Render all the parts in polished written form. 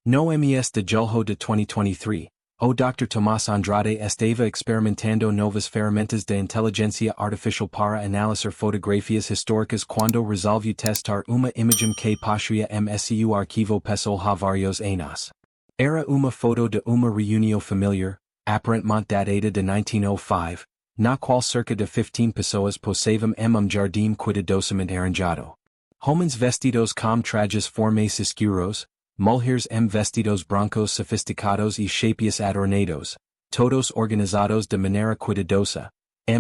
No mes de julho de 2023, o Dr. Tomás Andrade estava experimentando novas ferramentas de inteligência artificial para analisar fotografias históricas quando resolveu testar uma imagem que possuía MSU arquivo pessoal há vários anos. Era uma foto de uma reunião familiar, aparentemente datada de 1905, na qual cerca de 15 pessoas possavam jardim cuidadosamente arranjado. Homens vestidos com trajes formais escuros, mulheres vestidos brancos sofisticados e chapéus adornados, todos organizados de maneira cuidadosa,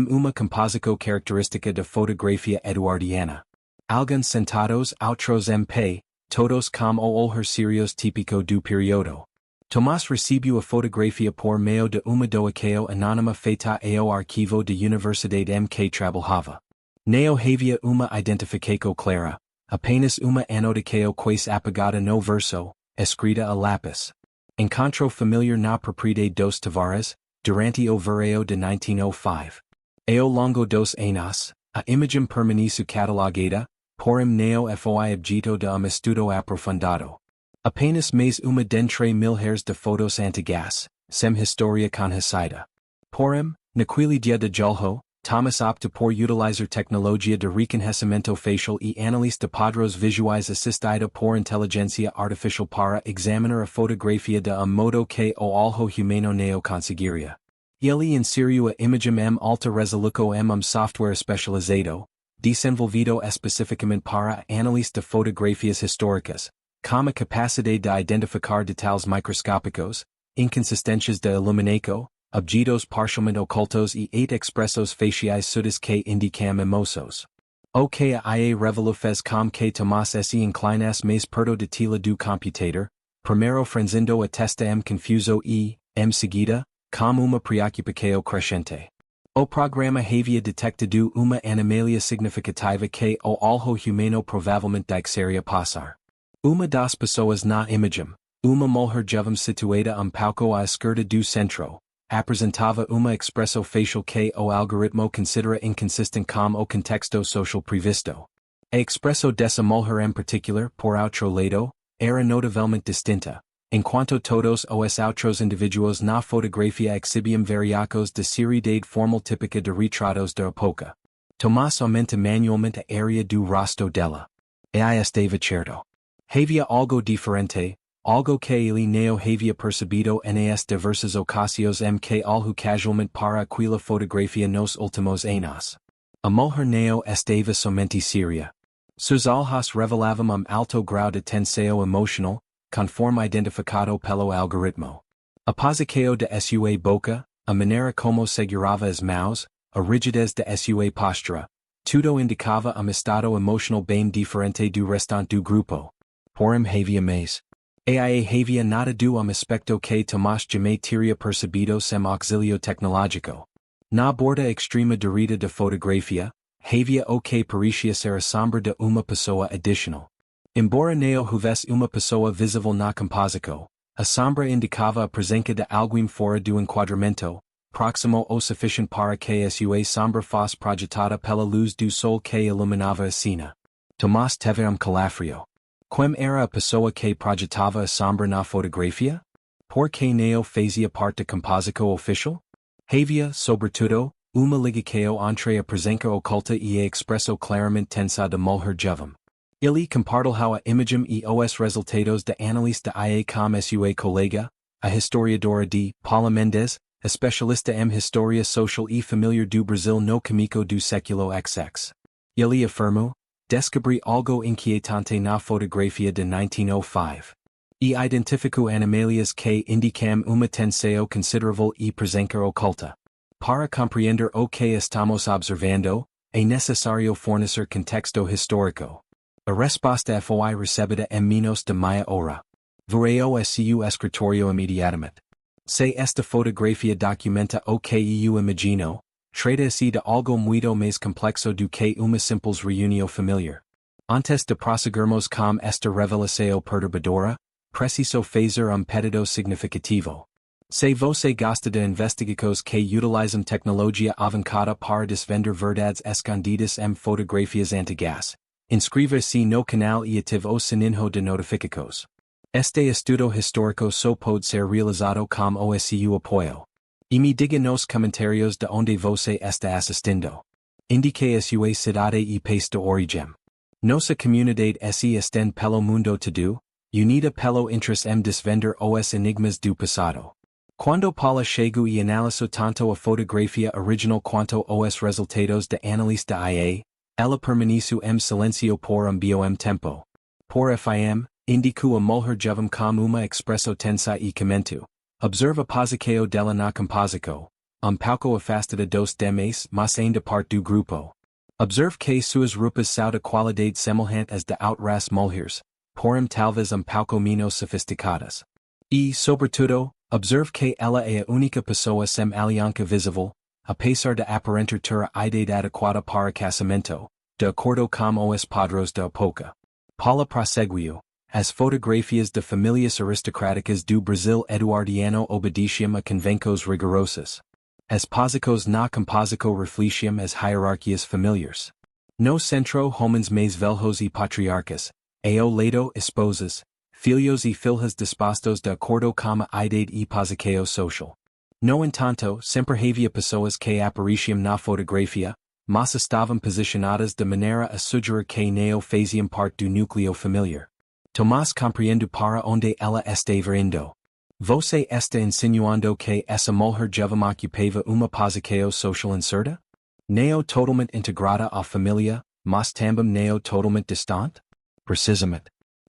uma composição característica da fotografia eduardiana. Alguns sentados, outros pé, todos com o olhar serios típico do período. Tomás recebeu a fotografia por meio de uma doação anônima feita ao arquivo de universidade que trabalhava. Não havia uma identificação clara, apenas uma anotação quase apagada no verso, escrita a lápis. Encontro familiar na propriedade dos Tavares, durante o verão de 1905. Ao longo dos anos, a imagem permaneceu catalogada, porém não foi objeto de estudo aprofundado. Apenas mais uma dentre milhares de fotos antigas, sem história conhecida. Porém, naquele dia de julho, Tomás opta por utilizar tecnologia de reconhecimento facial e análise de padrões visuais assistida por inteligência artificial para examinar a fotografia de modo que o olho humano não conseguiria. Ele inseriu a imagem alta resolução software especializado, desenvolvido especificamente para a análise de fotografias históricas, com a capacidade de identificar detalhes microscópicos, inconsistências de iluminação, objetos parcialmente ocultos e expressos faciais sutis que indicam emoções. O que a IA Revela fez com que Tomás se inclinasse mais perto de tela do computador, primeiro franzindo a testa confuso e, seguida, com uma preocupação crescente. O programa havia detectado uma anomalia significativa que o olho humano provavelmente deixaria passar. Uma das pessoas na imagem, uma mulher jovem situada pouco à esquerda do centro, apresentava uma expressão facial que o algoritmo considera inconsistente com o contexto social previsto. A expressão dessa mulher em particular, por outro lado, era notavelmente distinta, enquanto todos os outros indivíduos na fotografia exhibiam variacos de seriedade formal típica de retratos da época. Tomás aumenta manualmente a área do rosto dela. Estava certo. Havia algo diferente, algo que ele não havia percebido nas diversas ocasiões que olhou casualmente para aquela fotografia nos últimos anos. A mulher não estava somente séria. Seus olhos revelavam alto grau de tensão emocional, conforme identificado pelo algoritmo. A posição de sua boca, a maneira como segurava as mãos, a rigidez de sua postura, tudo indicava estado emocional bem diferente do restante do grupo. Porém havia mais. Havia nada do aspecto que Tomás jamais teria percebido sem auxílio tecnológico. Na borda extrema direita da fotografia, havia o que parecia ser a sombra de uma pessoa adicional. Embora não houvesse uma pessoa visível na composição, a sombra indicava a presença de alguém fora do enquadramento, próximo o suficiente para que sua sombra fosse projetada pela luz do sol que iluminava a cena. Tomás teve calafrio. Quem era a pessoa que projetava a sombra na fotografia? Por que não fazia parte da composição oficial? Havia, sobretudo, uma ligação entre a presença oculta e a expressão claramente tensa da mulher jovem. Ele compartilhou a imagem e os resultados da análise da IA com sua colega, a historiadora de Paula Mendes, especialista em história social e familiar do Brasil no começo do século XX. Ele afirmou: descobri algo inquietante na fotografia de 1905. E identifico anomalias que indicam uma tensão considerável e presença oculta. Para compreender o que estamos observando, é necessário fornecer contexto histórico. A resposta foi recebida em menos de meia hora. Virei seu escritório imediatamente. Se esta fotografia documenta o que eu imagino, trata-se de algo muito mais complexo do que uma simples reunião familiar. Antes de prosseguirmos com esta revelação perturbadora, preciso fazer pedido significativo. Se você gosta de investigações que utilizam tecnologia avançada para desvendar verdades escondidas em fotografias antigas, inscreva-se no canal e ative o sininho de notificações. Este estudo histórico só pode ser realizado com o seu apoio. E me diga nos comentários de onde você está assistindo. Indique a sua cidade e país de origem. Nossa comunidade se estende pelo mundo todo, unida pelo interesse em desvendar os enigmas do passado. Quando Paula chegou e analisou tanto a fotografia original quanto os resultados de análise da IA, ela permaneceu em silêncio por bom tempo. Por fim, indicou a mulher jovem como uma expresso tensa e comento. Observa posição dela na composição, pouco afastada dos demais, mas ainda parte do grupo. Observe que suas roupas são de qualidade semelhante às de outras mulheres, porém talvez pouco menos sofisticadas. E, sobretudo, observe que ela é a única pessoa sem aliança visível, apesar de aparentar ter a idade adequada para casamento, de acordo com os padrões da época. Paula prosseguiu. As fotografias de famílias aristocráticas do Brasil eduardiano obedeciam a convencos rigorosos. As posições na composição refletiam as hierarquias familiares. No centro homens mais velhos e patriarcas, ao lado esposas, filhos e filhas dispostos de acordo com a idade e posição social. No entanto, sempre havia pessoas que apareciam na fotografia, mas estavam posicionadas de maneira a sugerir que não faziam parte do núcleo familiar. Tomás compreendo para onde ela estava indo. Você está insinuando que essa mulher jovem ocupava uma posição social incerta? Não totalmente integrada à família, mas também não totalmente distante? Precisamente.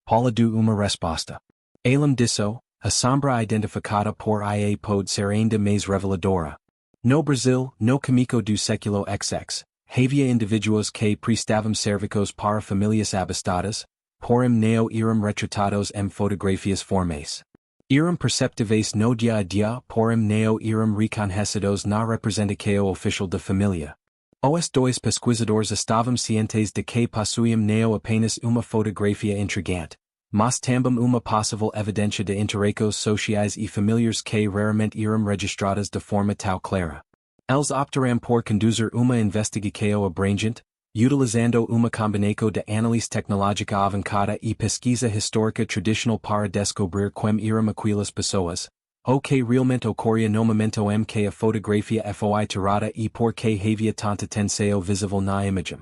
Paula deu uma resposta. Além disso, a sombra identificada por IA pode ser ainda mais reveladora. No Brasil, no comico do século XX, havia indivíduos que prestavam serviços para famílias abastadas, porém não eram retratados em fotografias formais. Eram perceptíveis no dia a dia, porém não eram reconhecidos na representação oficial da família. Os dois pesquisadores estavam cientes de que possuíam não apenas uma fotografia intrigante, mas também uma possível evidência de interesses sociais e familiares que raramente eram registradas de forma tão clara. Eles optaram por conduzir uma investigação abrangente, utilizando uma combinação de análise tecnológica avançada e pesquisa histórica tradicional para descobrir quem eram aquelas pessoas, o que realmente ocorria no momento em que a fotografia foi tirada e por que havia tanta tensão visível na imagem.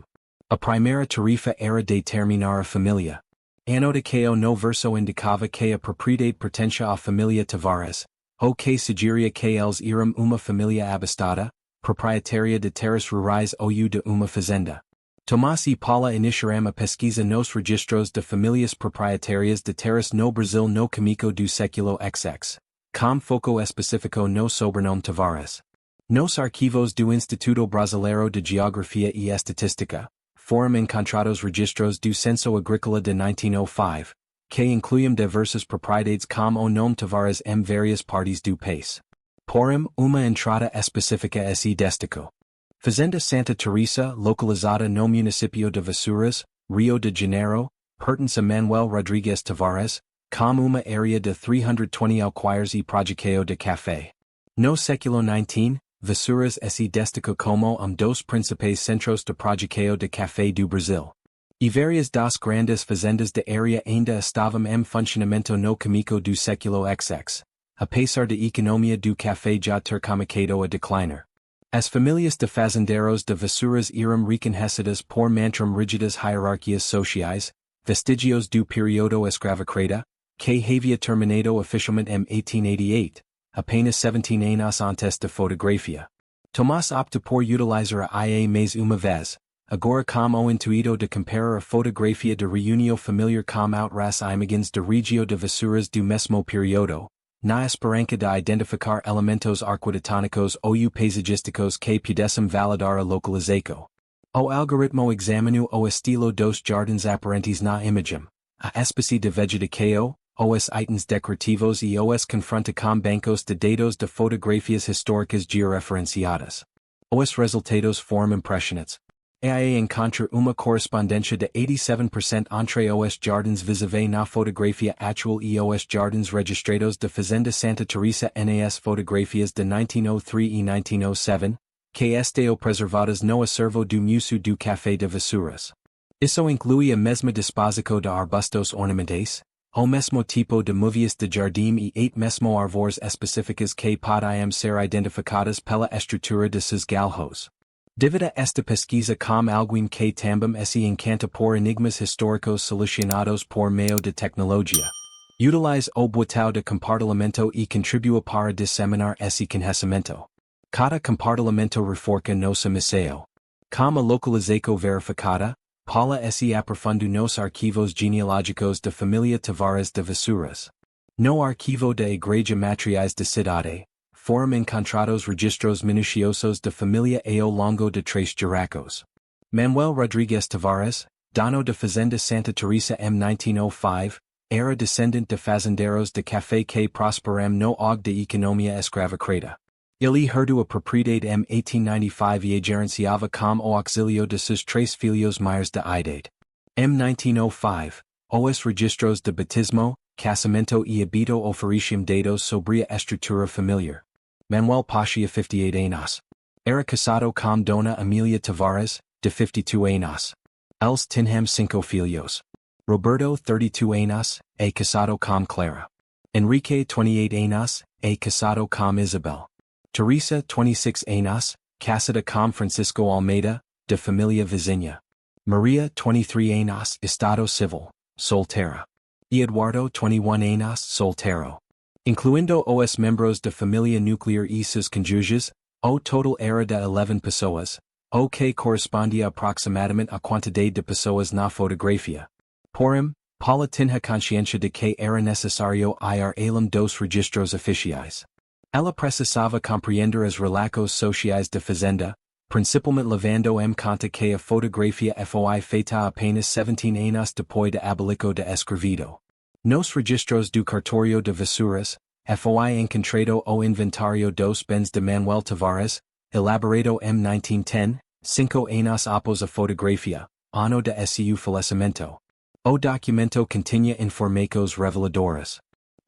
A primeira tarefa era determinar a família. A notição no verso indicava que a propriedade pertencia à família Tavares, o que sugeria que eles eram uma família abastada, proprietária de terras rurais ou de uma fazenda. Tomás e Paula iniciaram a pesquisa nos registros de famílias proprietárias de terras no Brasil no comico do século XX, com foco específico no sobrenome Tavares. Nos arquivos do Instituto Brasileiro de Geografia e Estatística, foram encontrados registros do Censo Agrícola de 1905, que incluíam diversas propriedades com o nome Tavares em várias partes do país. Porém, uma entrada específica se destacou. Fazenda Santa Teresa, localizada no município de Vassouras, Rio de Janeiro, pertence a Manuel Rodrigues Tavares, com uma área de 320 alquaires e projeção de café. No século XIX, Vassouras se destacou como dos principais centros de projeção de café do Brasil. E várias das grandes fazendas da área ainda estavam em funcionamento no comico do século XX, apesar da economia do café já ter começado a declinar. As famílias de fazendeiros de Vassouras eram reconhecidas por manter rígidas hierarquias sociais, vestígios do período escravocrata, que havia terminado oficialmente em 1888, apenas 17 anos antes da fotografia. Tomás optou por utilizar a IA mais uma vez, agora com o intuito de comparar a fotografia de reunião familiar com outras imagens de região de Vassouras do mesmo período, na esperança de identificar elementos arquitetônicos ou paisagísticos que pudessem validar a localização. O algoritmo examinou o estilo dos jardins aparentes na imagem, a espécie de vegetação, os itens decorativos e os confronta com bancos de dados de fotografias históricas georreferenciadas. Os resultados foram impressionantes. A IA encontra uma correspondência de 87% entre os jardins visíveis na fotografia atual e os jardins registrados de Fazenda Santa Teresa nas fotografias de 1903 e 1907, que estão preservadas no acervo do Museu do Café de Vassouras. Isso inclui a mesma disposição de arbustos ornamentais, o mesmo tipo de movies de jardim e 8 mesmo árvores específicas que podem ser identificadas pela estrutura de seus galhos. Divida esta pesquisa com alguém que também se encanta por enigmas históricos solucionados por meio de tecnologia. Utilize o botão de compartilhamento e contribua para disseminar esse conhecimento. Cada compartilhamento reforça nossa missão. Com a localização verificada, Paula se aprofundu nos arquivos genealógicos da família Tavares de Vassouras. No arquivo da Igreja Matriz de Cidade, foram encontrados registros minuciosos da família ao longo de 3 gerações. Manuel Rodrigues Tavares, dono da Fazenda Santa Teresa em 1905, era descendente de fazendeiros de café que prosperam no og da economia escravocrata. Ele herdou a propriedade em 1895 e a gerenciava com o auxílio de seus 3 filhos maiores de idade. Em 1905, os registros de batismo, casamento e habito ofereciam dados sobre a estrutura familiar. Manuel possuía 58 anos. Era casado com Dona Amelia Tavares, de 52 anos. Eles tinham 5 filhos. Roberto, 32 anos, é casado com Clara. Enrique, 28 anos, é casado com Isabel. Teresa, 26 anos, casada com Francisco Almeida, de família vizinha. Maria, 23 anos, estado civil, soltera. E Eduardo, 21 anos, soltero. Incluindo os membros da família nuclear e seus cônjuges, o total era de 11 pessoas, o que correspondia aproximadamente à quantidade de pessoas na fotografia. Porém, Paula tinha consciência de que era necessário ir além dos registros oficiais. Ela precisava compreender as relações sociais da fazenda, principalmente levando em conta que a fotografia foi feita apenas 17 anos depois da abolição de escravidão. Nos registros do cartório de Vassouras, foi encontrado o inventário dos bens de Manuel Tavares, elaborado em 1910, 5 anos após a fotografia, ano de seu falecimento. O documento continha informações reveladoras.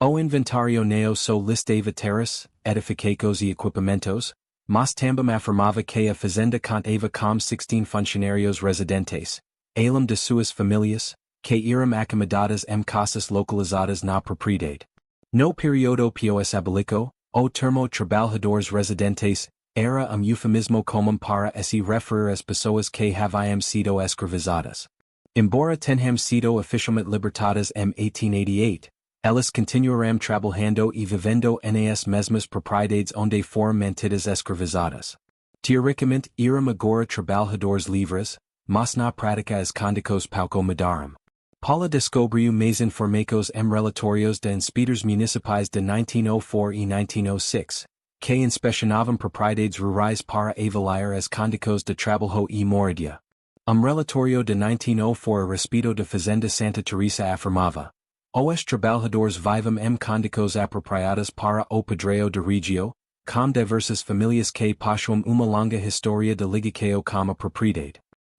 O inventário não só listava terras, edificações e equipamentos, mas também afirmava que a fazenda contava com 16 funcionários residentes, além de suas famílias, que eram acomodadas em casas localizadas na propriedade. No período pós-abolição, o termo trabalhadores residentes era eufemismo comum para se referir às pessoas que haviam sido escravizadas. Embora tenham sido oficialmente libertadas em 1888, elas continuaram trabalhando e vivendo nas mesmas propriedades onde foram mantidas escravizadas. Teoricamente eram agora trabalhadores livres, mas na prática as condições pouco mudaram. Paula descobriu mais informações em relatórios de inspectores municipais de 1904 e 1906, que inspecionavam propriedades rurais para avaliar as condições de trabalho e moradia. Relatório de 1904 a respeito da Fazenda Santa Teresa afirmava: os trabalhadores vivam em condições apropriadas para o padrão de regio, com diversas famílias que possuem uma longa história de ligação com a propriedade.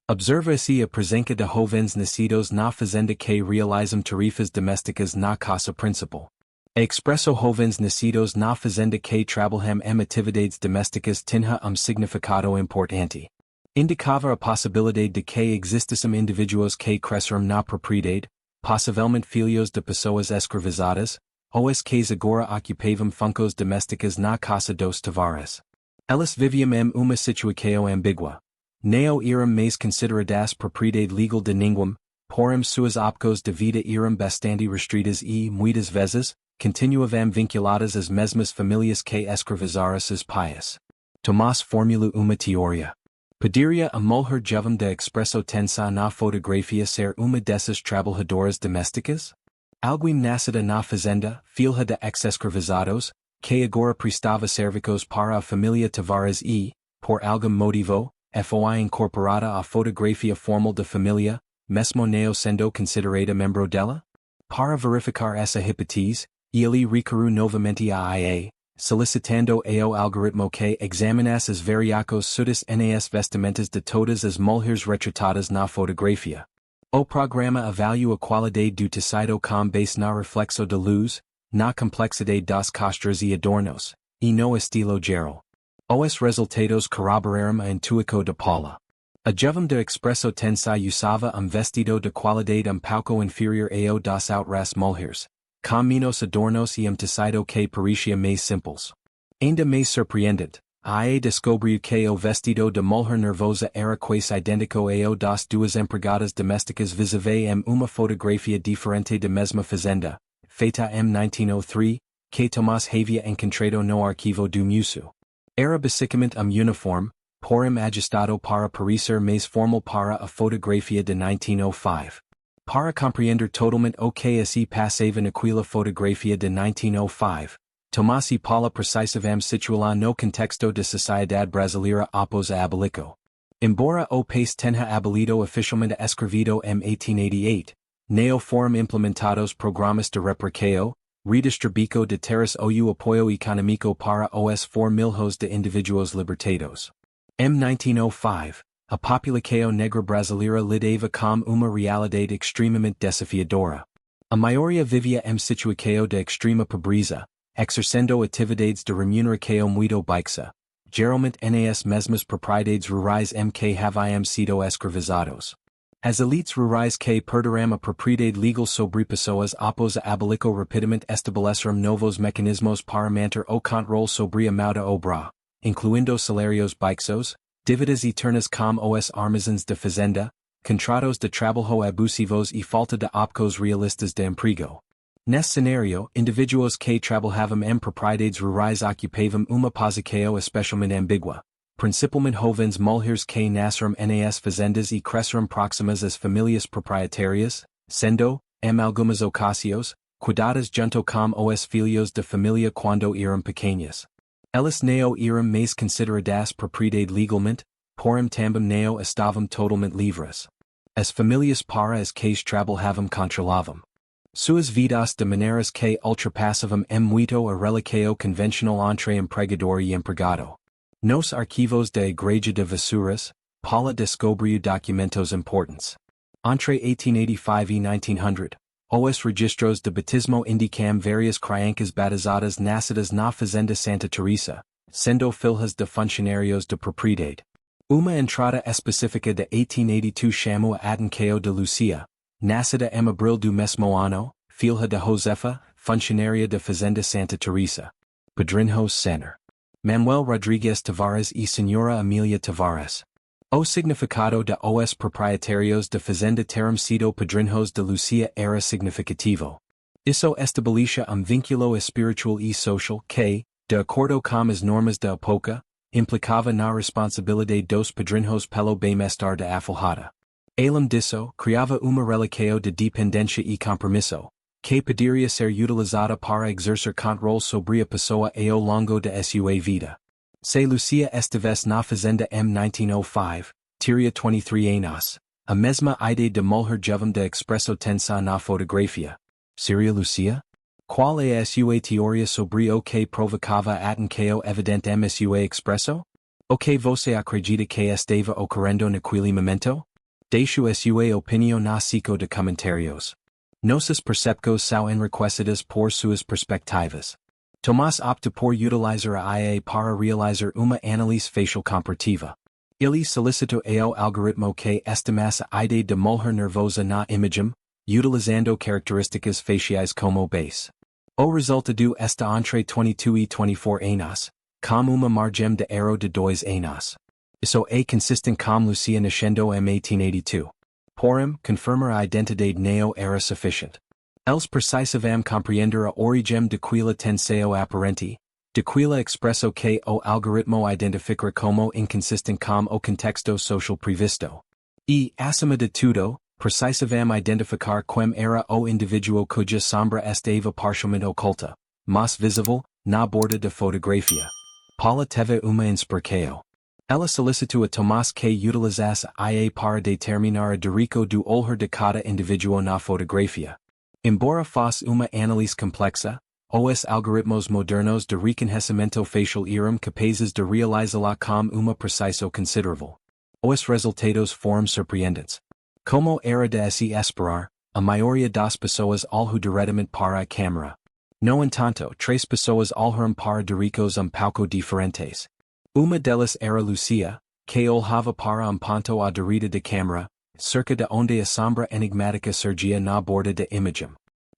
Observa-se a presença de jovens nascidos na fazenda que realizam tarefas domésticas na casa principal. Expresso jovens nascidos na fazenda que trabalham em atividades domésticas tinha significado importante. Indicava a possibilidade de que existissem indivíduos que cresceram na propriedade, possivelmente filhos de pessoas escravizadas, os que agora ocupavam funções domésticas na casa dos Tavares. Elas viviam em uma situação ambígua. Não eram mais consideradas propriedade legal de ninguém, porém suas opções de vida eram bastante restritas e, muitas vezes, continuavam vinculadas às mesmas famílias que escravizaram seus pais. Tomás formulou uma teoria. Poderia a mulher jovem de expresso tensão na fotografia ser uma dessas trabalhadoras domésticas? Alguém nascida na fazenda, filha de ex-escravizados, que agora prestava serviços para a família Tavares e, por algum motivo, foi incorporada à fotografia formal da família, mesmo não sendo considerada membro dela? Para verificar essa hipótese, ele recorreu novamente à IA, solicitando ao algoritmo que examinasse as variações sudas nas vestimentas de todas as mulheres retratadas na fotografia. O programa avalia a qualidade do tecido com base na reflexo de luz, na complexidade das costras e adornos, e no estilo geral. Os resultados corroboraram a intuição de Paula. A jovem de expresso tensa usava vestido de qualidade pouco inferior ao das outras mulheres, com menos adornos e tecido que parecia mais simples. Ainda mais surpreendente, descobriu que o vestido de mulher nervosa era quase idêntico ao das duas empregadas domésticas vis-à-vis uma fotografia diferente da mesma fazenda, feita em 1903, que Tomás havia encontrado no arquivo do museu. Era basicamente uniforme, porém ajustado para parecer mais formal para a fotografia de 1905. Para compreender totalmente o que se passava naquela fotografia de 1905, Tomás e Paula precisavam situá-la no contexto da sociedade brasileira após a abolição. Embora o país tenha abolido oficialmente escravidão em 1888, não foram implementados programas de repartição, redistribuição de terras ou apoio econômico para os 4 milhões de indivíduos libertados. Em 1905, a população negra brasileira lidava com uma realidade extremamente desafiadora. A maioria vivia em situação de extrema pobreza, exercendo atividades de remuneração muito baixa, geralmente nas mesmas propriedades rurais em que haviam sido escravizados. As elites rurais que perderam a propriedade legal sobre pessoas após a abolição rapidamente estabeleceram novos mecanismos para manter o controle sobre a mão de obra, incluindo salários baixos, dívidas eternas com os armazéns de fazenda, contratos de trabalho abusivos e falta de opções realistas de emprego. Nesse cenário, indivíduos que trabalhavam em propriedades rurais ocupavam uma posição especialmente ambígua, principalmente jovens mulheres que nasceram nas fazendas e cresceram próximas às famílias proprietárias, sendo, em algumas ocasiões, cuidadas junto com os filhos de família quando eram pequenas. Elas não eram mais consideradas propriedade legalmente, porém também não estavam totalmente livres. As famílias para as que trabalhavam controlavam suas vidas de maneiras que ultrapassavam em muito a relação convencional entre empregador e empregado. Nos arquivos da Igreja de Vassouras, Paula descobriu documentos importantes. Entre 1885 e 1900, os registros de batismo indicam várias crianças batizadas nascidas na Fazenda Santa Teresa, sendo filhas de funcionários de propriedade. Uma entrada específica de 1882 chamou a atenção de Lúcia, nascida em abril do mesmo ano, filha de Josefa, funcionária da Fazenda Santa Teresa. Padrinhos Senhor Manuel Rodrigues Tavares e Senhora Amelia Tavares. O significado de os proprietários da fazenda terem sido padrinhos de Lúcia era significativo. Isso estabelecia vínculo espiritual e social que, de acordo com as normas da época, implicava na responsabilidade dos padrinhos pelo bem-estar da afilhada. Além disso, criava uma relação de dependência e compromisso, que poderia ser utilizada para exercer controle sobre a pessoa ao longo de sua vida. Se Lúcia estivesse na fazenda em 1905, teria 23 anos, a mesma ideia de mulher jovem de expresso tensão na fotografia. Seria Lúcia? Qual é a sua teoria sobre o que provocava a atenção evidente em sua expresso? O que você acredita que estava ocorrendo naquele momento? Deixo a sua opinião na caixa de comentários. Nossas percepções são enriquecidas por suas perspectivas. Tomás opta por utilizar a IA para realizar uma análise facial comparativa. Ele solicitou ao algoritmo que estimasse a ideia de mulher nervosa na imagem, utilizando características faciais como base. O resultado está entre 22 e 24 anos, com uma margem de erro de 2 anos. Isso é consistente com Lúcia nascendo em 1882. Porém, confirmar a identidade não era suficiente. Eles precisavam compreender a origem daquela tensão aparente, daquela expresso que o algoritmo identifica como inconsistente com o contexto social previsto. E, acima de tudo, precisavam identificar quem era o indivíduo cuja sombra estava parcialmente oculta, mas visível, na borda da fotografia. Paula teve uma inspiração. Ela solicitou a Tomás que utilizasse a IA para determinar a direção do olhar de cada indivíduo na fotografia. Embora fosse uma análise complexa, os algoritmos modernos de reconhecimento facial eram capazes de realizá-la com uma precisão considerável. Os resultados foram surpreendentes. Como era de se esperar, a maioria das pessoas olhou diretamente para a câmera. No entanto, 3 pessoas olharam para direções pouco diferentes. Uma delas era Lúcia, que olhava para ponto à direita de câmera, cerca de onde a sombra enigmática surgia na borda de imagem.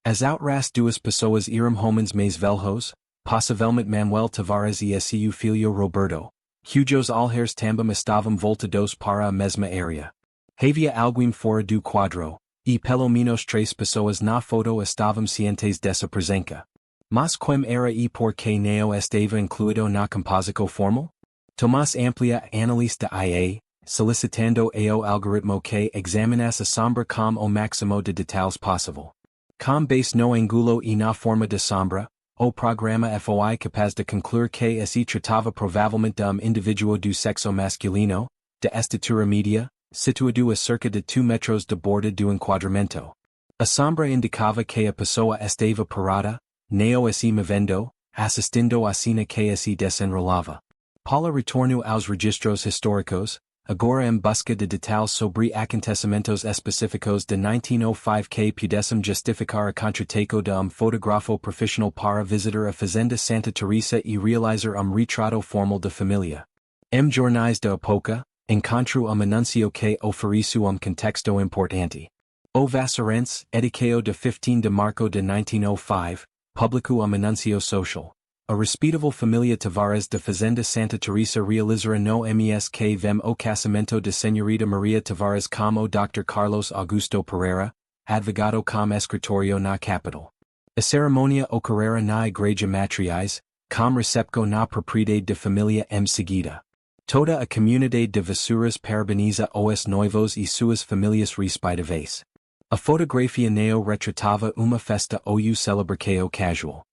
As outras duas pessoas eram homens mais velhos, possivelmente Manuel Tavares e seu filho Roberto, cujos olhares também estavam voltados para a mesma área. Havia alguém fora do quadro, e pelo menos três pessoas na foto estavam cientes dessa presença. Mas quem era e por que não estava incluído na composição formal? Tomás amplia a análise da IA, solicitando ao algoritmo que examinasse a sombra com o máximo de detalhes possível. Com base no ângulo e na forma da sombra, o programa foi capaz de concluir que se tratava provavelmente de indivíduo do sexo masculino, de estatura média, situado a cerca de 2 metros da borda do enquadramento. A sombra indicava que a pessoa estava parada, não se movendo, assistindo à cena que se desenrolava. Paula retornou aos registros históricos, agora em busca de detalhes sobre acontecimentos específicos de 1905 que pudessem justificar a contrataco de fotógrafo profissional para visitar a Fazenda Santa Teresa e realizar retrato formal da família. Jornais da época, encontro anúncio que oferece contexto importante. O Vassouras, edicado de 15 de março de 1905, publicou anúncio social. A respeitável família Tavares da Fazenda Santa Teresa realizará no mês que vem o casamento de Senhorita Maria Tavares com o Dr. Carlos Augusto Pereira, advogado com escritório na capital. A cerimônia ocorrerá na igreja matriz, com recepção na propriedade da família em seguida. Toda a comunidade de Vassouras parabeniza os noivos e suas famílias respectivas. A fotografia neo retratava uma festa ou celebração casual.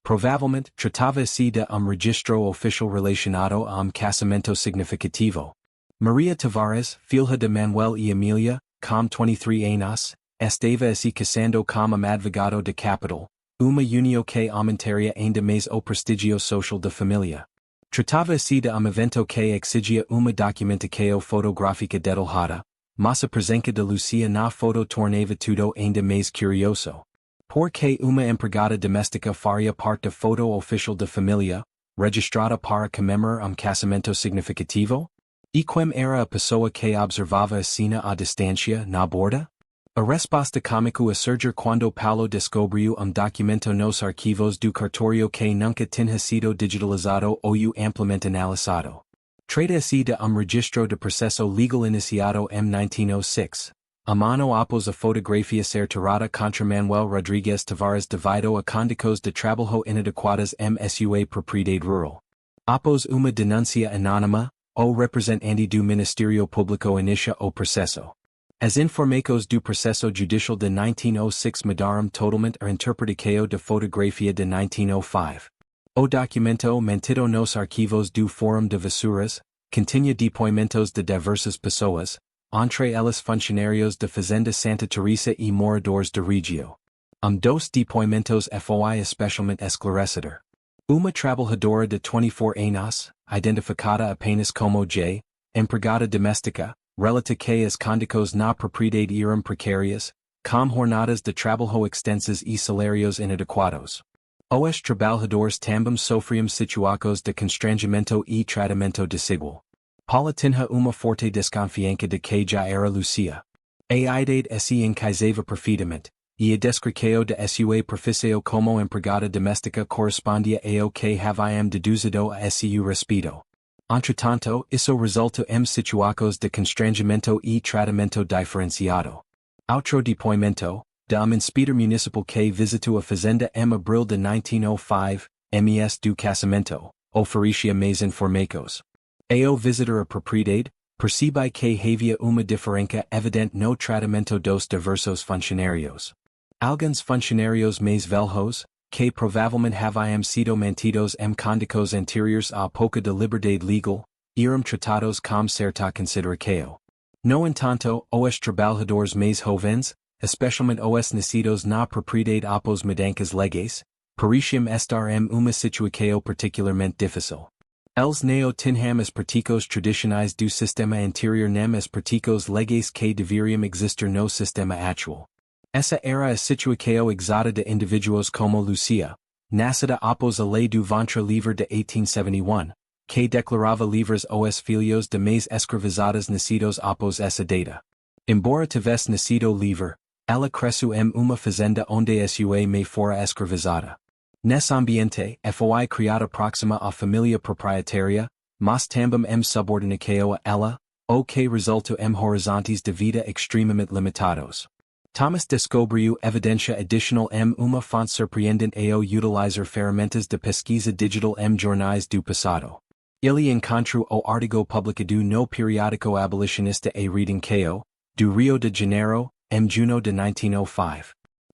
Provavelmente tratava-se de registro oficial relacionado a casamento significativo. Maria Tavares, filha de Manuel e Emília, com 23 anos, estava se casando com advogado de capital, uma união que aumentaria ainda mais o prestígio social da família. Tratava-se de evento que exigia uma documentação fotográfica detalhada, mas a presença de Lúcia na foto tornava tudo ainda mais curioso. Porque uma empregada doméstica faria parte da foto oficial da família, registrada para comemorar casamento significativo? E quem era a pessoa que observava a cena à distância na borda? A resposta começou a surgir quando Paulo descobriu documento nos arquivos do cartório que nunca tinha sido digitalizado ou amplamente analisado. Trata-se de registro de processo legal iniciado em 1906. A mano após a fotografia ser tirada contra Manuel Rodrigues Tavares devido a condições de trabalho inadequadas em sua propriedade rural. Após uma denúncia anônima, o representante do Ministério Público inicia o processo. As informações do processo judicial de 1906 mudaram totalmente a interpretação da fotografia de 1905. O documento mantido nos arquivos do Fórum de Vassouras continha depoimentos de diversas pessoas, entre elas funcionários da Fazenda Santa Teresa e moradores da região. Dos depoimentos foi especialmente esclarecedor. Uma trabalhadora de 24 anos, identificada apenas como J, empregada doméstica, relata que as condições na propriedade eram precárias, com jornadas de trabalho extensas e salários inadequados. Os trabalhadores também sofriam situações de constrangimento e tratamento desigual. Paula tinha uma forte desconfiança de que já era Lúcia. A idade se encaixava perfeitamente, e a descrição de sua profissão como empregada doméstica correspondia ao que haviam deduzido a seu respeito. Entretanto, isso resultou em situações de constrangimento e tratamento diferenciado. Outro depoimento, de inspetor municipal que visitou a fazenda em abril de 1905, mês do casamento, oferecia mais informações. Ao visitar a propriedade, percebi que havia uma diferença evidente no tratamento dos diversos funcionários. Alguns funcionários mais velhos, que provavelmente haviam sido mantidos em condições anteriores à pouca de liberdade legal, eram tratados com certa consideração. No entanto, os trabalhadores mais jovens, especialmente os nascidos na propriedade após mudanças legais, pareciam estar em uma situação particularmente difícil. Eles não tinham as práticas tradicionais do sistema anterior nem as práticas legais que deveriam existir no sistema atual. Essa era a situação exata de indivíduos como Lúcia, nascida após a lei do ventre livre de 1871, que declarava livres os filhos de mais escravizadas nascidos após essa data. Embora tivesse nascido livre, ela cresceu em uma fazenda onde sua mãe fora escravizada. Nesse ambiente, foi criada próxima à família proprietária, mas também em subordinação a ela, o que resultou em horizontes de vida extremamente limitados. Thomas descobriu evidência adicional em uma fonte surpreendente ao utilizar ferramentas de pesquisa digital em jornais do passado. Ele encontrou o artigo publicado no periódico abolicionista A Reading Kao, do Rio de Janeiro, em junho de 1905.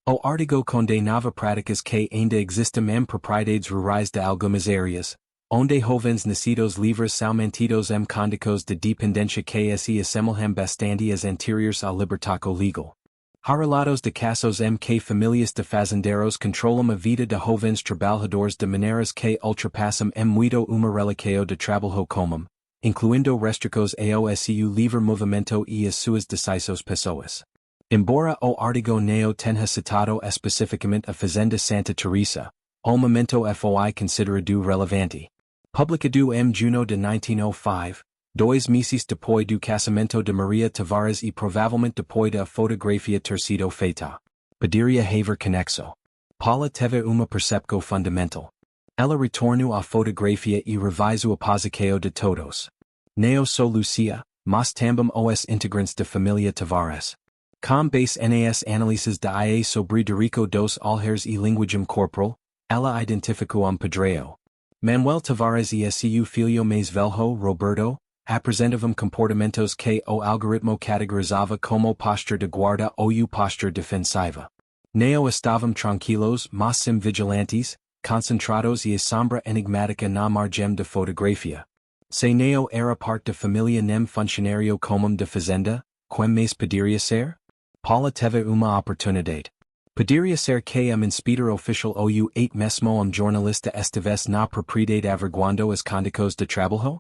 O artigo condenava práticas que ainda existem em propriedades rurais de algumas áreas, onde jovens nascidos livres são mantidos em condições de dependência que se assemelham bastante às anteriores ao libertaco legal. Há relatos de casos em que famílias de fazendeiros controlam a vida de jovens trabalhadores de maneiras que ultrapassam em muito uma relação de trabalho comum, incluindo restrições ao seu livre movimento e as suas decisões pessoas. Embora o artigo não tenha citado especificamente a Fazenda Santa Teresa, o momento foi considerado relevante. Publicado em junho de 1905, 2 meses depois do casamento de Maria Tavares e provavelmente depois da fotografia ter sido feita. Poderia haver conexo. Paula teve uma percepção fundamental. Ela retornou à fotografia e revisou a posição de todos. Não só Lúcia, mas também os integrantes da família Tavares. Com base nas análises da IA sobre Dorico dos Olheiros e linguagem corporal, ela identificou padrão. Manuel Tavares e seu filho mais velho, Roberto, apresentavam comportamentos que o algoritmo categorizava como posture de guarda ou posture defensiva. Não estavam tranquilos, mas sim vigilantes, concentrados e a sombra enigmática na margem da fotografia. Se não era parte da família nem funcionário comum da fazenda, quem mais poderia ser? Paula teve uma oportunidade. Poderia ser que inspector oficial ou mesmo jornalista estivesse na propriedade averiguando as condições de trabalho?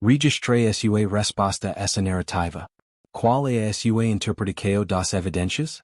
Registrei sua resposta a essa narrativa. Qual é a sua interpretação das evidências?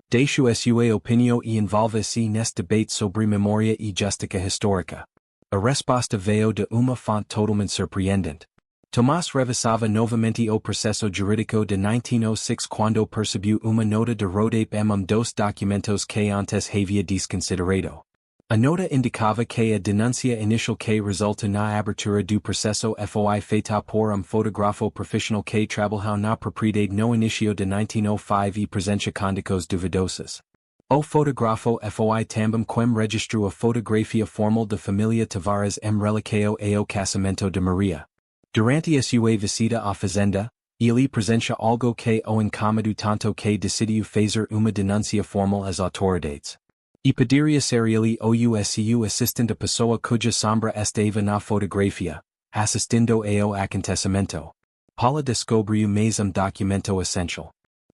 Deixo a sua opinião e envolve-se neste debate sobre memória e justiça histórica. A resposta veio de uma fonte totalmente surpreendente. Tomás revisava novamente o processo jurídico de 1906 quando percebeu uma nota de rodape em dos documentos que antes havia desconsiderado. A nota indicava que a denúncia inicial que resulta na abertura do processo foi feita por fotógrafo profissional que trabalhou na propriedade no início de 1905 e presentia condições duvidosas. O fotógrafo foi também quem registrou a fotografia formal da família Tavares em relação ao casamento de Maria. Durante a sua visita à fazenda, ele presencia algo que o incomodou tanto que decidiu fazer uma denúncia formal às autoridades. E poderia ser ele ou seu assistente a pessoa cuja sombra estava na fotografia, assistindo ao acontecimento. Paula descobriu mais documento essencial.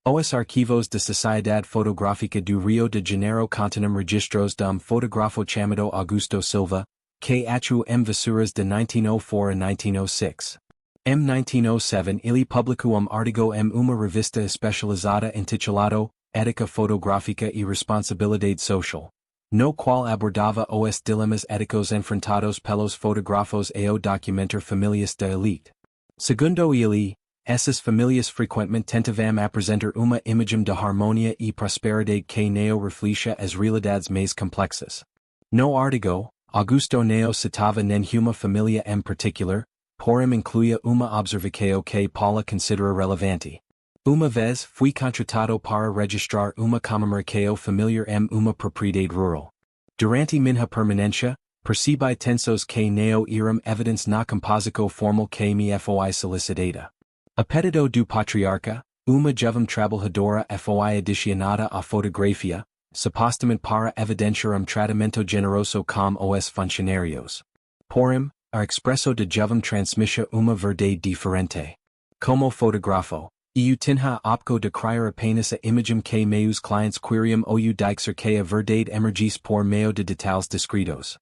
Os arquivos da Sociedade Fotográfica do Rio de Janeiro continham registros de fotógrafo chamado Augusto Silva, que atuou em Vassouras de 1904 a 1906. Em 1907 ele publicou artigo em uma revista especializada intitulado Ética Fotográfica e Responsabilidade Social, no qual abordava os dilemas éticos enfrentados pelos fotógrafos ao documentar famílias da elite. Segundo ele, essas famílias frequentemente tentavam apresentar uma imagem de harmonia e prosperidade que não refletia as realidades mais complexas. No artigo, Augusto não citava nenhuma família em particular, porém incluía uma observação que Paula considera relevante. Uma vez fui contratado para registrar uma comemoração familiar em uma propriedade rural. Durante minha permanência, percebi tensões que não eram evidentes na composição formal que me foi solicitada. A pedido do patriarca, uma jovem trabalhadora foi adicionada à fotografia, supostamente para evidenciar tratamento generoso com os funcionários. Porém, a expressão de jovem transmitia uma verdade diferente. Como fotógrafo, eu tinha opco de criar apenas a imagem que meus clientes queriam ou dixer que a verdade emergisse por meio de detalhes descritos.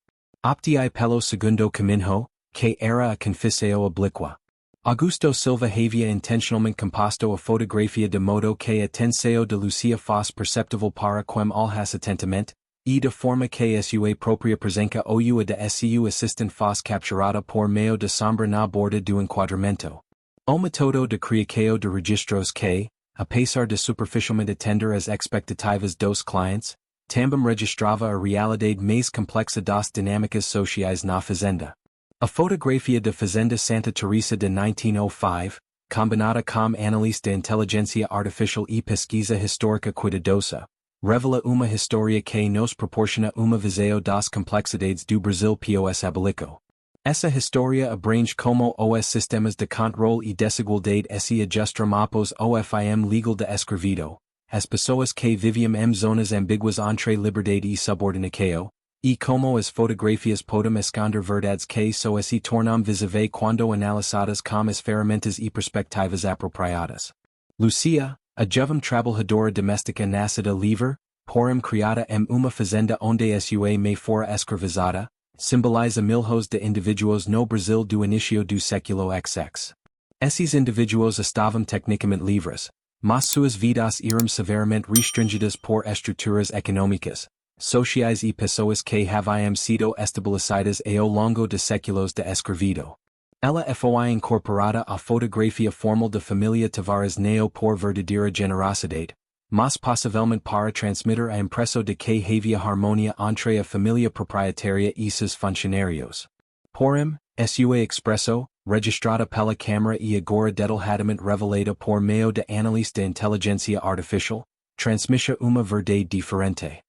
Optei pelo segundo caminho, que era a confissão oblíqua. Augusto Silva havia intencionalmente composto a fotografia de modo que a tensão de Lúcia fosse perceptível para quem olhasse atentamente, e de forma que sua própria presença ou a de seu assistente faz capturada por meio de sombra na borda do enquadramento. O método de criação de registros que, apesar de superficialmente atender as expectativas dos clientes, também registrava a realidade mais complexa das dinâmicas sociais na fazenda. A fotografia da Fazenda Santa Teresa de 1905, combinada com análise de inteligência artificial e pesquisa histórica cuidadosa, revela uma história que nos proporciona uma visão das complexidades do Brasil pós-abolição. Essa história abrange como os sistemas de controle e desigualdade se ajustam após o fim legal de escravidão, as pessoas que viviam em zonas ambíguas entre liberdade e subordinação, e como as fotografias podem esconder verdades que só se tornam visíveis quando analisadas com as ferramentas e perspectivas apropriadas. Lúcia, a jovem trabalhadora doméstica nascida livre, porém criada em uma fazenda onde sua mãe fora escravizada, simboliza milhões de indivíduos no Brasil do início do século XX. Esses indivíduos estavam tecnicamente livres, mas suas vidas eram severamente restringidas por estruturas econômicas, sociais e pessoas que haviam sido estabelecidas ao longo de séculos de escravidão. Ela foi incorporada à fotografia formal da família Tavares não por verdadeira generosidade, mas possivelmente para transmitir a impressão de que havia harmonia entre a família proprietária e seus funcionários. Porém, sua expressão, registrada pela câmara e agora detalhadamente revelada por meio de análise de inteligência artificial, transmite uma verdade diferente.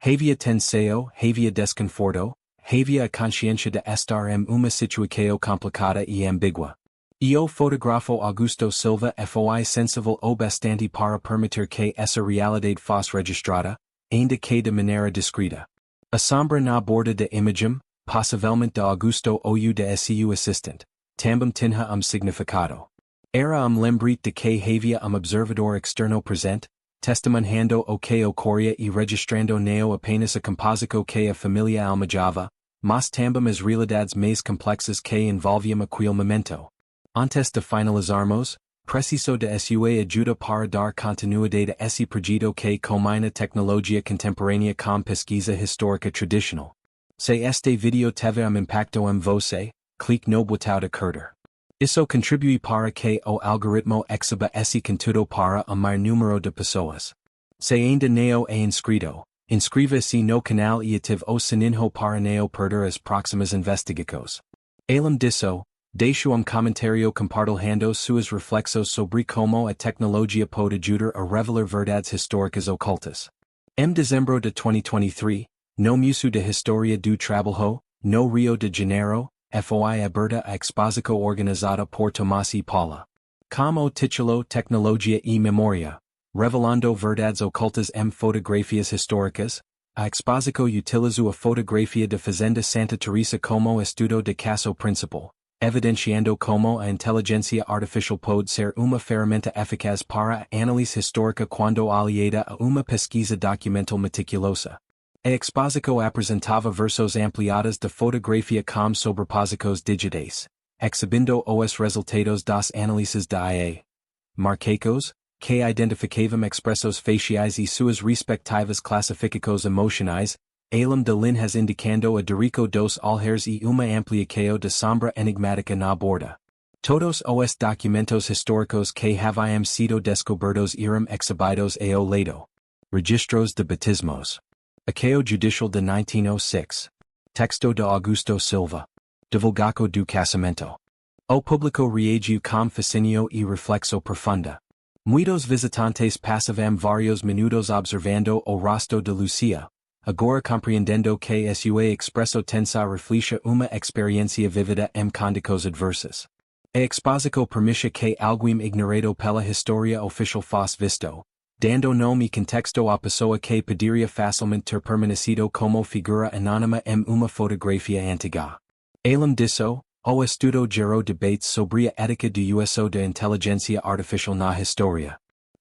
Havia tensão, havia desconforto, havia a consciência de estar em uma situação complicada e ambígua. E o fotógrafo Augusto Silva foi sensível o bastante para permitir que essa realidade fosse registrada, ainda que de maneira discreta. A sombra na borda da imagem, possivelmente de Augusto ou de seu assistente, também tinha significado. Era lembrete de que havia observador externo presente, testemunhando o que ocorria e registrando não apenas a composição que a família almejava, mas também as realidades mais complexas que envolviam aquele momento. Antes de finalizarmos, preciso de sua ajuda para dar continuidade a esse projeto que combina tecnologia contemporânea com pesquisa histórica tradicional. Se este vídeo teve impacto em você, clique no botão de curtir. Isso contribui para que o algoritmo exiba esse conteúdo para o maior número de pessoas. Se ainda não é inscrito, inscreva-se no canal e ative o sininho para não perder as próximas investigações. Além disso, deixe comentário compartilhando suas reflexões sobre como a tecnologia pode ajudar a revelar verdades históricas ocultas. Em dezembro de 2023, no Museu de História do Trabalho, no Rio de Janeiro, foi aberta a exposição organizada por Tomás e Paula. Como título Tecnologia e Memória, revelando verdades ocultas em fotografias históricas, a exposição utilizou a fotografia da Fazenda Santa Teresa como estudo de caso principal, evidenciando como a inteligência artificial pode ser uma ferramenta eficaz para a análise histórica quando aliada a uma pesquisa documental meticulosa. A exposição apresentava versões ampliadas da fotografia com sobreposições digitais, exibindo os resultados das análises da IA. Marcos, que identificavam expressões faciais e suas respectivas classificações emocionais, além de linhas indicando a dirico dos olhos e uma ampliação de sombra enigmática na borda. Todos os documentos históricos que haviam sido descobertos eram exibidos ao lado. Registros de batismos. Acao Judicial de 1906. Texto de Augusto Silva. Divulgaco do casamento. O público reagiu com fascínio e reflexo profunda. Muitos visitantes passavam vários minutos observando o rosto de Lúcia, agora compreendendo que sua expressão tensa refletia uma experiência vívida em condições adversas. A exposição permite que alguém ignorado pela história oficial fosse visto, dando nome e contexto à pessoa que poderia facilmente ter permanecido como figura anônima em uma fotografia antiga. Além disso, o estudo gerou debates sobre a ética do uso da inteligência artificial na história.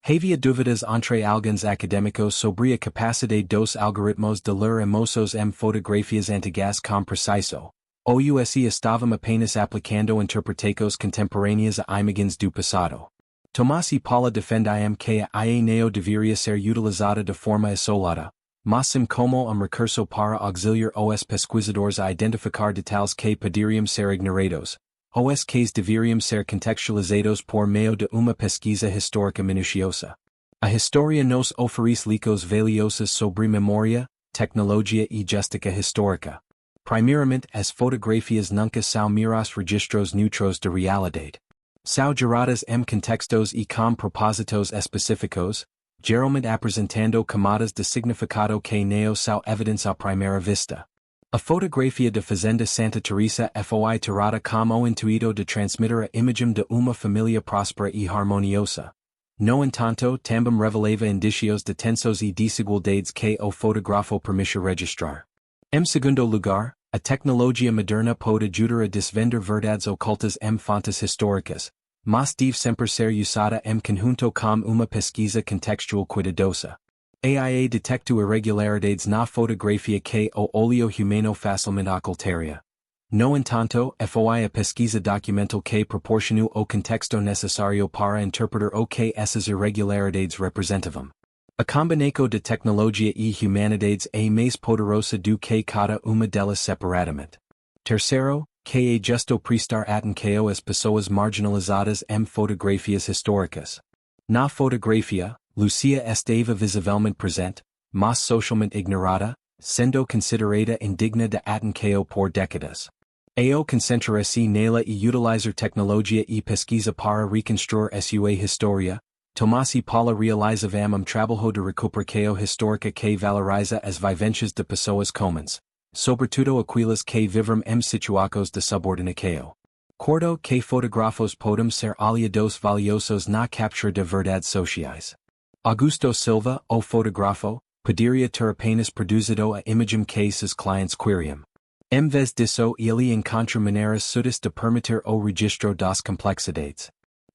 Havia dúvidas entre alguns acadêmicos sobre a capacidade dos algoritmos de ler emoções em fotografias antigas com preciso. O US estavam apenas aplicando interpretações contemporâneas a imagens do passado. Tomás e Paula defendiam que a IA não deveria ser utilizada de forma isolada, Masim como recurso para auxiliar os pesquisadores a identificar detalhes que poderiam ser ignorados, os que deveriam ser contextualizados por meio de uma pesquisa histórica minuciosa. A história nos oferece licos valiosos sobre memória, tecnologia e justiça histórica. Primeiramente, as fotografias nunca são meros registros neutros de realidade. São geradas em contextos e com propósitos específicos, geralmente apresentando camadas de significado que não são evidentes à primeira vista. A fotografia de Fazenda Santa Teresa foi tirada com o intuito de transmitir a imagem de uma família próspera e harmoniosa. No entanto, também revelava indícios de tensões e desigualdades que o fotógrafo permitia registrar. Em segundo lugar, a tecnologia moderna pode ajudar a desvendar verdades ocultas em fontes históricas, mas deve sempre ser usada em conjunto com uma pesquisa contextual cuidadosa. AIA detectou irregularidades na fotografia que o olho humano facilmente ocultaria. No entanto, foi a pesquisa documental que proporcionou o contexto necessário para interpretar o que essas irregularidades representavam. A combinação de tecnologia e humanidades é mais poderosa do que cada uma delas separadamente. Terceiro, que é justo prestar atenção às pessoas marginalizadas em fotografias históricas. Na fotografia, Lúcia estava visivelmente presente, mas socialmente ignorada, sendo considerada indigna de atenção por décadas. Eu concentrar-se nela e utilizar tecnologia e pesquisa para reconstruir sua história. Tomás e Paula realizavam trabalho de recuperação histórica que valoriza as vivências de pessoas comuns, sobretudo aquelas que vivem em situações de subordinação. Cordo que fotógrafos podem ser aliados valiosos na captura de verdades sociais. Augusto Silva, o fotógrafo, poderia ter apenas produzido a imagem que seus clientes queriam. Em vez disso, ele encontra maneiras sutis de permitir o registro das complexidades.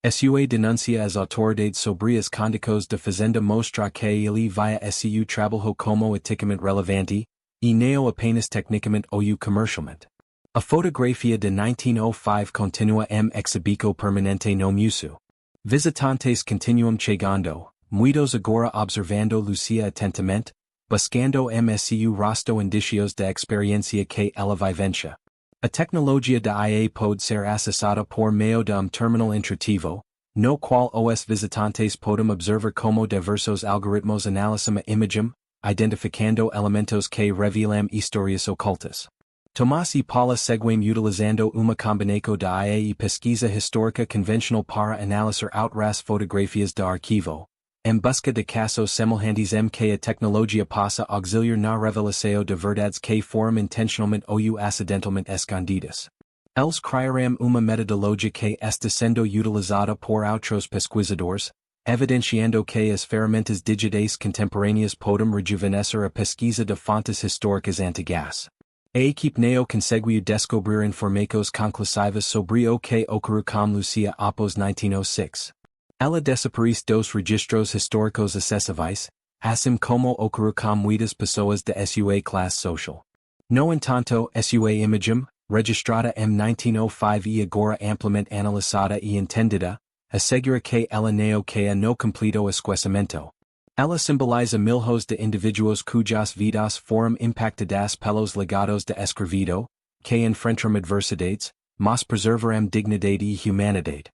Sua denuncia às autoridades sobre as condições de fazenda mostra que ele via seu trabalho como eticamente relevante, e não apenas tecnicamente ou comercialmente. A fotografia de 1905 continua em exibição permanente no museu. Visitantes continuam chegando, muitos agora observando Lúcia atentamente, buscando em seu rosto indícios de experiência que ela vivencia. A tecnologia da IA pode ser acessada por meio de terminal intuitivo, no qual os visitantes podem observar como diversos algoritmos analisam a imagem, identificando elementos que revelam histórias ocultas. Tomás e Paula seguem utilizando uma combinação de IA e pesquisa histórica convencional para analisar outras fotografias de arquivo, em busca de casos semelhantes em que a tecnologia possa auxiliar na revelação de verdades que foram intencionalmente ou acidentalmente escondidas. Eles criaram uma metodologia que está sendo utilizada por outros pesquisadores, evidenciando que as ferramentas digitais contemporâneas podem rejuvenescer a pesquisa de fontes históricas antigas. A equipe neo conseguiu descobrir informações conclusivas sobre o que ocorreu com Lúcia após 1906. Ela desaparece dos registros históricos acessíveis, assim como ocorreu com muitas pessoas de sua classe social. No entanto, sua imagem, registrada em 1905 e agora amplamente analisada e entendida, assegura que ela não queda no completo esquecimento. Ela simboliza milhões de indivíduos cujas vidas foram impactadas pelos legados de escravidão, que enfrentam adversidades, mas preservaram dignidade e humanidade.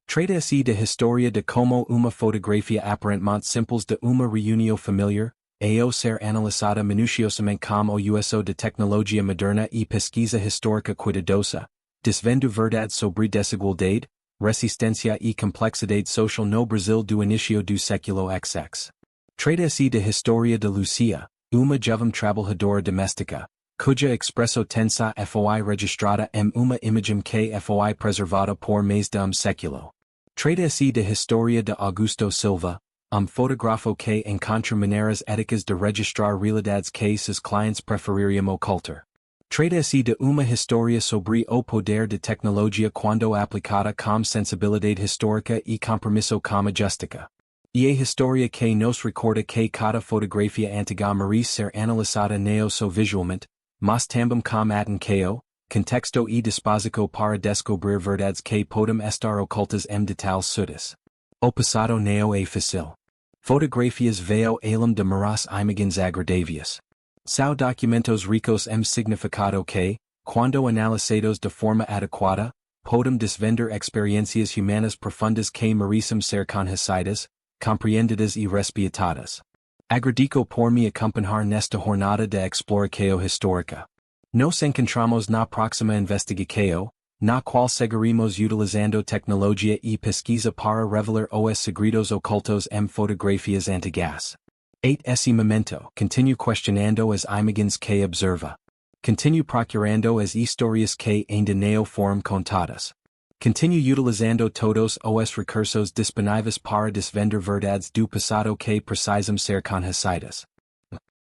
Trata-se de história de como uma fotografia aparentemente simples de uma reunião familiar, ao ser analisada minuciosamente com o uso de tecnologia moderna e pesquisa histórica cuidadosa, desvendo verdade sobre desigualdade, resistência e complexidade social no Brasil do início do século XX. Trata-se de história de Lúcia, uma jovem trabalhadora doméstica, cuja expressão tensa foi registrada em uma imagem que foi preservada por mais de século. Trata-se de história de Augusto Silva, fotógrafo que encontra maneiras éticas de registrar realidades que seus clientes prefeririam ocultar. Trata-se de uma história sobre o poder de tecnologia quando aplicada com sensibilidade histórica e compromisso com a justiça. E a história que nos recorda que cada fotografia antiga merece ser analisada não só visualmente, mas também com atenção, contexto e disposição para descobrir verdades que podem estar ocultas em detalhes sutis. O passado não é fácil. Fotografias veo alum de maras imagens agradavias. Sao documentos ricos significado que, quando analisados de forma adequada, podem desvender experiencias humanas profundas que merecem ser conhecidas, compreendidas e respeitadas. Agradico por me acompanhar nesta jornada de exploração histórica. Nos encontramos na próxima investigação, na qual seguiremos utilizando tecnologia e pesquisa para revelar os segredos ocultos fotografias antigas. Esse momento, continuo questionando as imagens que observa. Continuo procurando as histórias que ainda não foram contadas. Continuo utilizando todos os recursos disponíveis para desvender verdades do passado que precisam ser conhecidas.